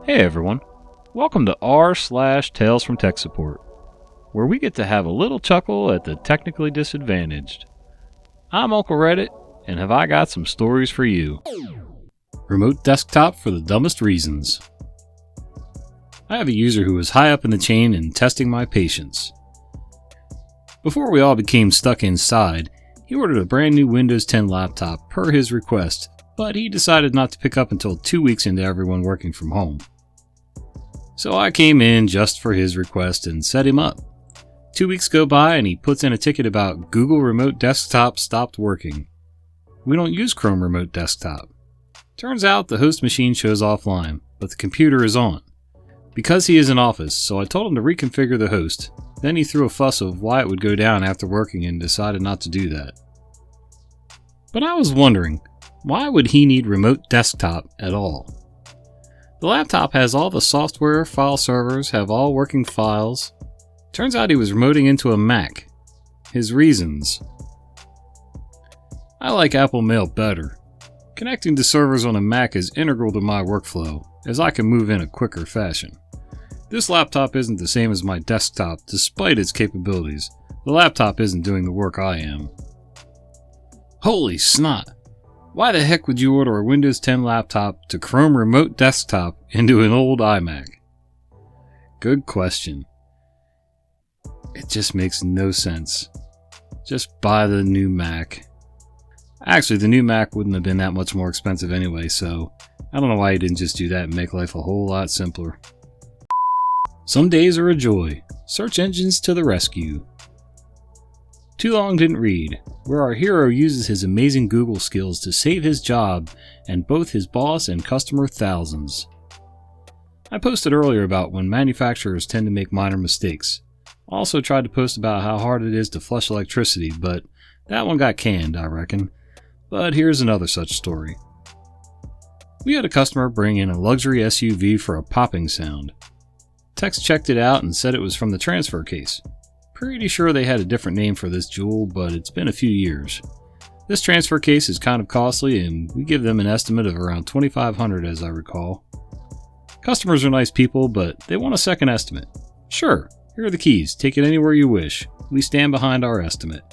Hey everyone, welcome to r/Tales from Tech Support, where we get to have a little chuckle at the technically disadvantaged. I'm Uncle Reddit, and have I got some stories for you. Remote desktop for the dumbest reasons. I have a user who was high up in the chain and testing my patience. Before we all became stuck inside, he ordered a brand new Windows 10 laptop per his request, but he decided not to pick up until 2 weeks into everyone working from home. So I came in just for his request and set him up. 2 weeks go by and he puts in a ticket about Google Remote Desktop stopped working. We don't use Chrome Remote Desktop. Turns out the host machine shows offline, but the computer is on. Because he is in office, so I told him to reconfigure the host. Then he threw a fuss of why it would go down after working and decided not to do that. But I was wondering, why would he need remote desktop at all? The laptop has all the software, file servers, have all working files. Turns out he was remoting into a Mac. His reasons. I like Apple Mail better. Connecting to servers on a Mac is integral to my workflow, as I can move in a quicker fashion. This laptop isn't the same as my desktop, despite its capabilities. The laptop isn't doing the work I am. Holy snot! Why the heck would you order a Windows 10 laptop to Chrome Remote Desktop into an old iMac? Good question. It just makes no sense. Just buy the new Mac. Actually, the new Mac wouldn't have been that much more expensive anyway, so I don't know why he didn't just do that and make life a whole lot simpler. Some days are a joy. Search engines to the rescue. Too Long Didn't Read, where our hero uses his amazing Google skills to save his job and both his boss and customer thousands. I posted earlier about when manufacturers tend to make minor mistakes. I also tried to post about how hard it is to flush electricity, but that one got canned, I reckon. But here's another such story. We had a customer bring in a luxury SUV for a popping sound. Tex checked it out and said it was from the transfer case. Pretty sure they had a different name for this jewel, but it's been a few years. This transfer case is kind of costly and we give them an estimate of around $2,500 as I recall. Customers are nice people, but they want a second estimate. Sure, here are the keys, take it anywhere you wish. We stand behind our estimate.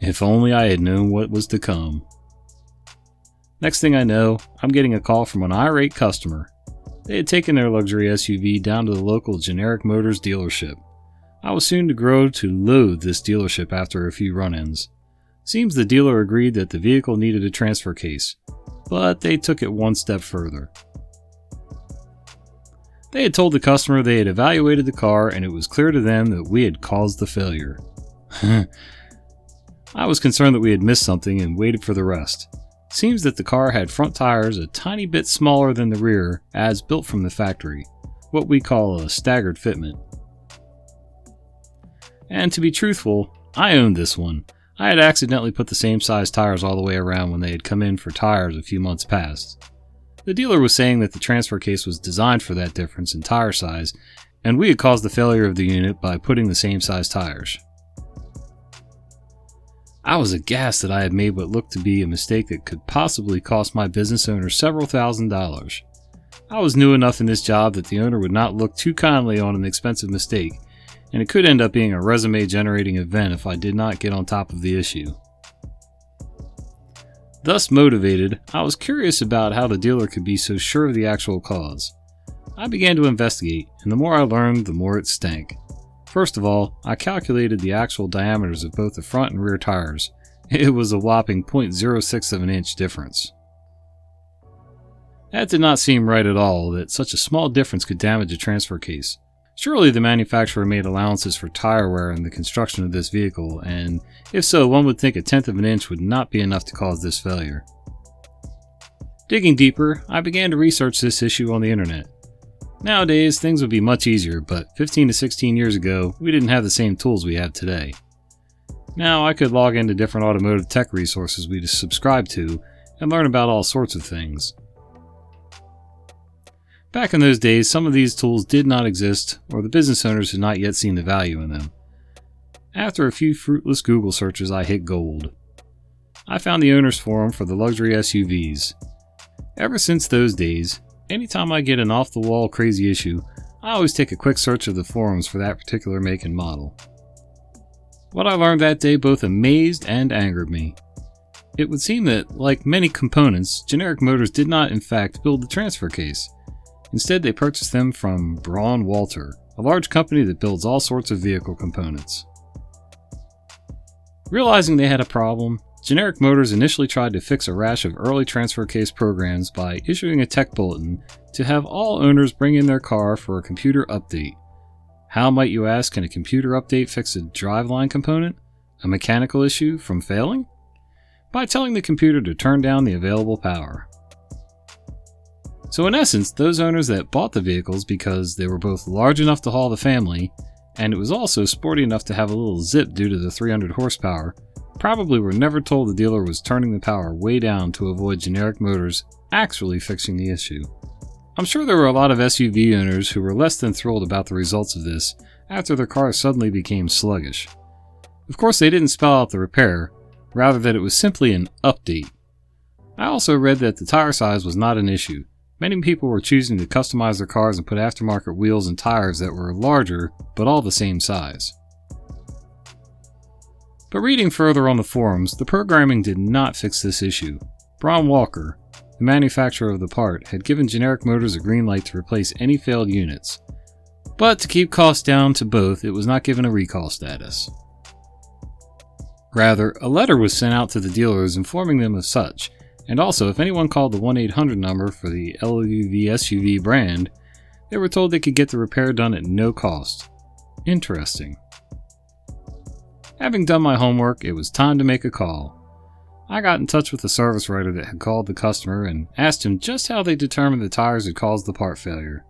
If only I had known what was to come. Next thing I know, I'm getting a call from an irate customer. They had taken their luxury SUV down to the local Generic Motors dealership. I was soon to grow to loathe this dealership after a few run-ins. Seems the dealer agreed that the vehicle needed a transfer case, but they took it one step further. They had told the customer they had evaluated the car and it was clear to them that we had caused the failure. I was concerned that we had missed something and waited for the rest. Seems that the car had front tires a tiny bit smaller than the rear as built from the factory, what we call a staggered fitment. And to be truthful, I owned this one. I had accidentally put the same size tires all the way around when they had come in for tires a few months past. The dealer was saying that the transfer case was designed for that difference in tire size, and we had caused the failure of the unit by putting the same size tires. I was aghast that I had made what looked to be a mistake that could possibly cost my business owner several $1,000s. I was new enough in this job that the owner would not look too kindly on an expensive mistake, and it could end up being a resume-generating event if I did not get on top of the issue. Thus motivated, I was curious about how the dealer could be so sure of the actual cause. I began to investigate, and the more I learned, the more it stank. First of all, I calculated the actual diameters of both the front and rear tires. It was a whopping 0.06 of an inch difference. That did not seem right at all, that such a small difference could damage a transfer case. Surely the manufacturer made allowances for tire wear in the construction of this vehicle, and if so, one would think 1/10 of an inch would not be enough to cause this failure. Digging deeper, I began to research this issue on the internet. Nowadays, things would be much easier, but 15 to 16 years ago, we didn't have the same tools we have today. Now, I could log into different automotive tech resources we subscribe to and learn about all sorts of things. Back in those days, some of these tools did not exist, or the business owners had not yet seen the value in them. After a few fruitless Google searches, I hit gold. I found the owners forum for the luxury SUVs. Ever since those days, anytime I get an off-the-wall crazy issue, I always take a quick search of the forums for that particular make and model. What I learned that day both amazed and angered me. It would seem that, like many components, Generic Motors did not in fact build the transfer case. Instead, they purchased them from Braun Walter, a large company that builds all sorts of vehicle components. Realizing they had a problem, Generic Motors initially tried to fix a rash of early transfer case programs by issuing a tech bulletin to have all owners bring in their car for a computer update. How, might you ask, can a computer update fix a driveline component? A mechanical issue from failing? By telling the computer to turn down the available power. So in essence, those owners that bought the vehicles because they were both large enough to haul the family, and it was also sporty enough to have a little zip due to the 300 horsepower, probably were never told the dealer was turning the power way down to avoid Generic Motors actually fixing the issue. I'm sure there were a lot of SUV owners who were less than thrilled about the results of this after their cars suddenly became sluggish. Of course, they didn't spell out the repair, rather that it was simply an update. I also read that the tire size was not an issue. Many people were choosing to customize their cars and put aftermarket wheels and tires that were larger, but all the same size. But reading further on the forums, the programming did not fix this issue. Braun Walker, the manufacturer of the part, had given Generic Motors a green light to replace any failed units. But to keep costs down to both, it was not given a recall status. Rather, a letter was sent out to the dealers informing them of such, and also if anyone called the 1-800 number for the LUV SUV brand, they were told they could get the repair done at no cost. Interesting. Having done my homework, it was time to make a call. I got in touch with the service writer that had called the customer and asked him just how they determined the tires had caused the part failure.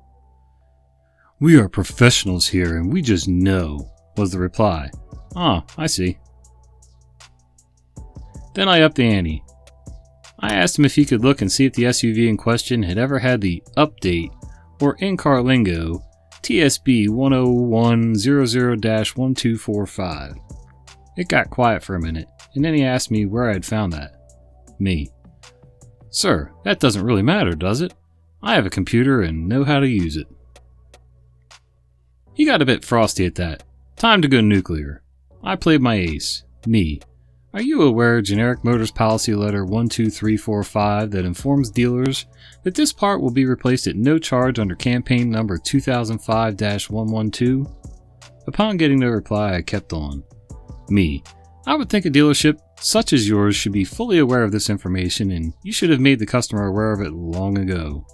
"We are professionals here and we just know," was the reply. "Ah, I see." Then I upped the ante. I asked him if he could look and see if the SUV in question had ever had the update, or in-car lingo, TSB 10100-1245. It got quiet for a minute, and then he asked me where I had found that. Me. "Sir, that doesn't really matter, does it? I have a computer and know how to use it." He got a bit frosty at that. Time to go nuclear. I played my ace. Me. "Are you aware of Generic Motors Policy Letter 12345 that informs dealers that this part will be replaced at no charge under campaign number 2005-112? Upon getting no reply, I kept on. Me. "I would think a dealership such as yours should be fully aware of this information and you should have made the customer aware of it long ago.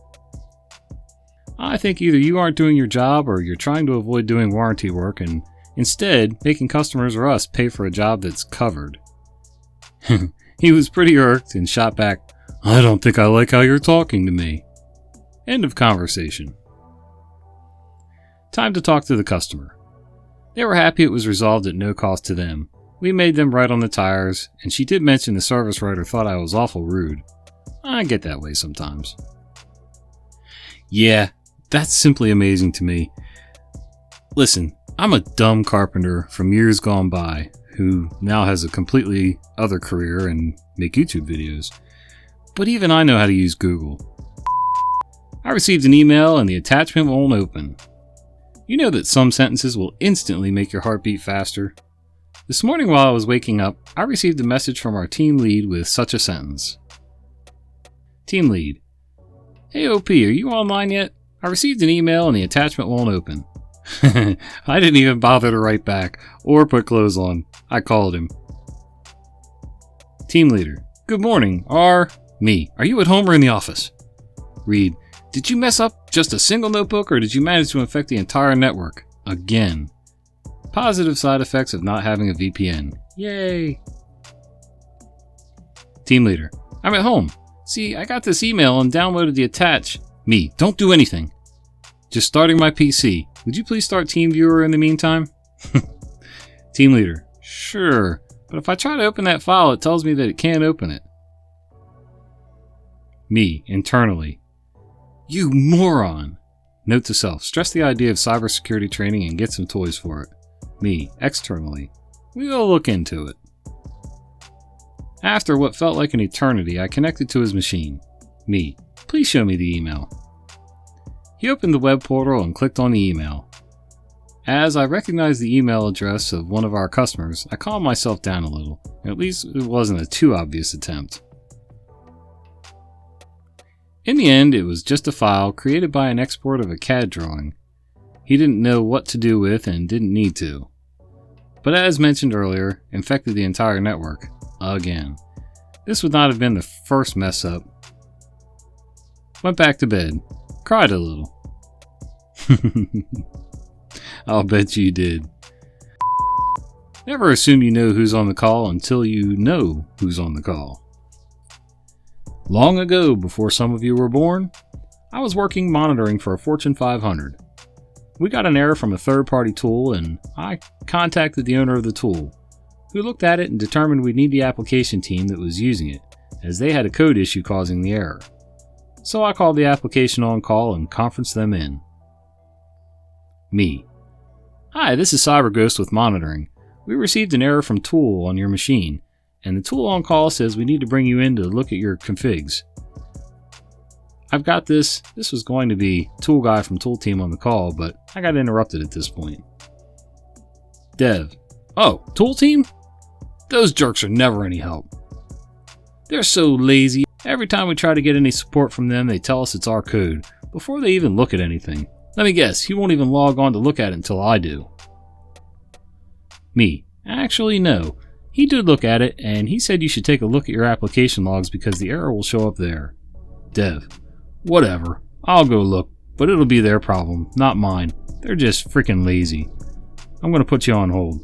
I think either you aren't doing your job or you're trying to avoid doing warranty work and instead making customers or us pay for a job that's covered." He was pretty irked and shot back, "I don't think I like how you're talking to me." End of conversation. Time to talk to the customer. They were happy it was resolved at no cost to them. We made them right on the tires, and she did mention the service writer thought I was awful rude. I get that way sometimes. Yeah, that's simply amazing to me. Listen, I'm a dumb carpenter from years gone by, who now has a completely other career and make YouTube videos. But even I know how to use Google. I received an email and the attachment won't open. You know that some sentences will instantly make your heart beat faster? This morning while I was waking up, I received a message from our team lead with such a sentence. Team lead. "Hey OP, are you online yet? I received an email and the attachment won't open." I didn't even bother to write back or put clothes on. I called him. Team leader. "Good morning. Me. Are you at home or in the office?" Read. "Did you mess up just a single notebook or did you manage to infect the entire network? Again. Positive side effects of not having a VPN. Yay." Team leader. "I'm at home. See, I got this email and downloaded the attach." Me. "Don't do anything. Just starting my PC. Would you please start TeamViewer in the meantime?" Team leader. "Sure, but if I try to open that file, it tells me that it can't open it." Me, internally. "You moron!" Note to self, stress the idea of cybersecurity training and get some toys for it. Me, externally. We'll look into it. After what felt like an eternity, I connected to his machine. Me, please show me the email. He opened the web portal and clicked on the email. As I recognized the email address of one of our customers, I calmed myself down a little. At least it wasn't a too obvious attempt. In the end, it was just a file created by an export of a CAD drawing. He didn't know what to do with and didn't need to. But as mentioned earlier, infected the entire network. Again. This would not have been the first mess up. Went back to bed. Cried a little. I'll bet you did. Never assume you know who's on the call until you know who's on the call. Long ago, before some of you were born, I was working monitoring for a Fortune 500. We got an error from a third-party tool, and I contacted the owner of the tool, who looked at it and determined we'd need the application team that was using it, as they had a code issue causing the error. So I called the application on call and conferenced them in. Me. Hi, this is CyberGhost with monitoring. We received an error from Tool on your machine, and the tool on call says we need to bring you in to look at your configs. I've got this. This was going to be Tool Guy from Tool Team on the call, but I got interrupted at this point. Dev. Oh, Tool Team? Those jerks are never any help. They're so lazy. Every time we try to get any support from them, they tell us it's our code, before they even look at anything. Let me guess, he won't even log on to look at it until I do. Me. Actually, no. He did look at it, and he said you should take a look at your application logs because the error will show up there. Dev. Whatever. I'll go look, but it'll be their problem, not mine. They're just freaking lazy. I'm gonna put you on hold.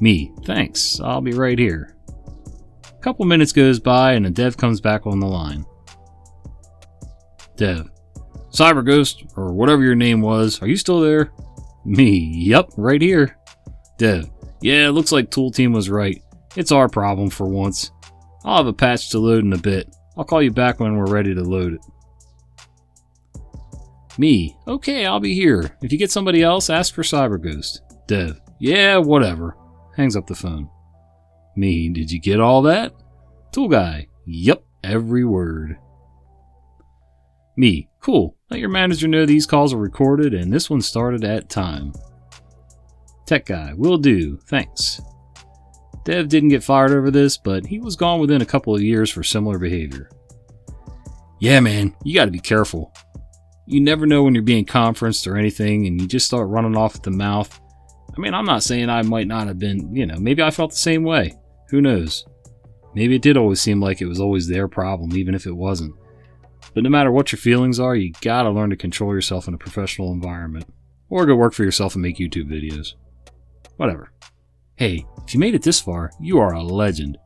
Me. Thanks. I'll be right here. A couple minutes goes by and a dev comes back on the line. Dev. CyberGhost, or whatever your name was, are you still there? Me. Yup, right here. Dev. Yeah, looks like Tool Team was right. It's our problem for once. I'll have a patch to load in a bit. I'll call you back when we're ready to load it. Me. Okay, I'll be here. If you get somebody else, ask for CyberGhost. Dev. Yeah, whatever. Hangs up the phone. Me. Did you get all that? Tool Guy. Yup, every word. Me. Cool. Let your manager know these calls are recorded and this one started at time. Tech Guy. Will do. Thanks. Dev didn't get fired over this, but he was gone within a couple of years for similar behavior. Yeah, man, you gotta be careful. You never know when you're being conferenced or anything, and you just start running off at the mouth. I mean, I'm not saying I might not have been, maybe I felt the same way. Who knows? Maybe it did always seem like it was always their problem, even if it wasn't. But no matter what your feelings are, you gotta learn to control yourself in a professional environment. Or go work for yourself and make YouTube videos. Whatever. Hey, if you made it this far, you are a legend.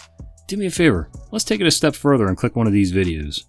Do me a favor, let's take it a step further and click one of these videos.